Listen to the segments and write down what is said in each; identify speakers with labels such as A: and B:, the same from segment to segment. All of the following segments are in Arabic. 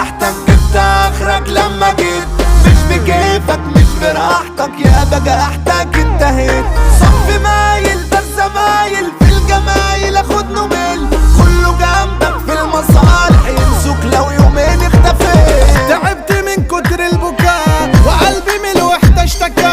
A: بجاحتك جبت اخرك لما جيت، مش بكيفك مش براحتك يا بجاحتك انتهيت. صف مايل ده الزمايل في الجمايل اخد نوميل، كله جنبك في المصالح ينسوك لو يومين اختفيت.
B: تعبت من كتر البكاء وقلبي من الوحدة اشتكى،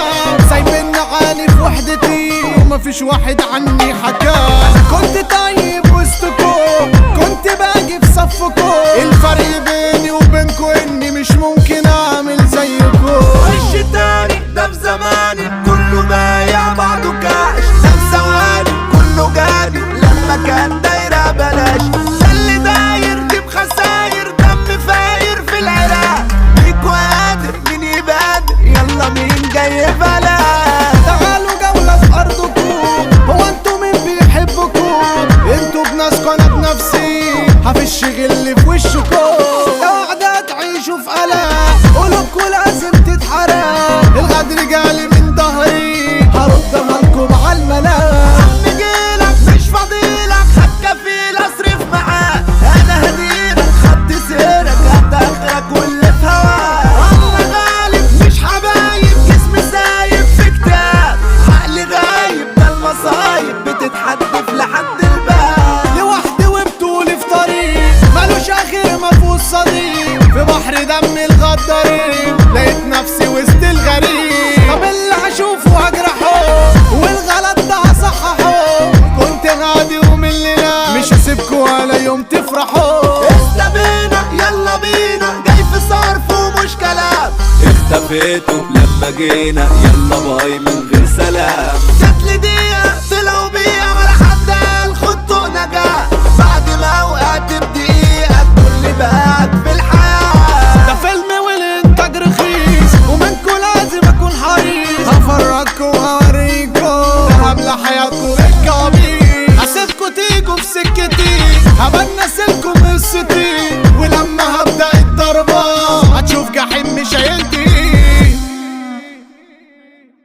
B: سايبني عاني في وحدتي ومفيش واحد عني حكى. انا كنت طيب وسطكم، كنت باجي في صفكم، الفرق بيني وبينكم اني مش ممكن اعمل زيكم.
A: وش تاني ده في زماني كله بايع بعضه كاش، ده في ثواني كله جاني لما كان دايرة بلاش. ده اللي داير جيب خساير دم فاير في العراق، بيكوا قادر مين يبادر يلا مين جاي بلاش.
B: تعالوا جولة في ارضكم، هو انتوا مين بيحبكم؟ انتوا بناسكم انا بنفسي هفش غل في وشكم. لو قاعدة تعيشوا في قلق قلوبكوا لازم تتحرق، الغدر جالي من ظهري هردها لكم على الملاك.
A: نجيلك مش فاضيلك هتكفيل اصرف معاك، انا هديلك خط سيرك هات اخرك واللي في هواك. الله غالب مش حبايب جسمي سايب في كتاب، عقلي غايب ده المصايب بتتحدف لحد الباب.
B: لوحدي وبطولي في طريق مالوش اخر مفهوش صديق، في بحر دم الغدارين لقيت نفسي وسط الغريب. طب اللي هشوفه هجرحه والغلط ده هصححه، كنت هادي ومن الليلة مش هسيبكوا ولا يوم تفرحوا.
A: استبينا يلا بينا جاي في صرف ومش كلام، اختفيتوا لما جينا يلا باي من غير سلام. جاتلي دقيقة طلعوا بيا ولا حد قال خدتوا نجاة، بعد ما وقعت بدقيقة كل بقاك في الحياة.
B: ده فيلم والانتاج رخيص ومنكوا لازم اكون حريص، هفرجكوا وهوريكوا قبل حياتكوا بالكوابيس. هسيبكوا تيجوا في سكتي هبنسلكوا قصتي،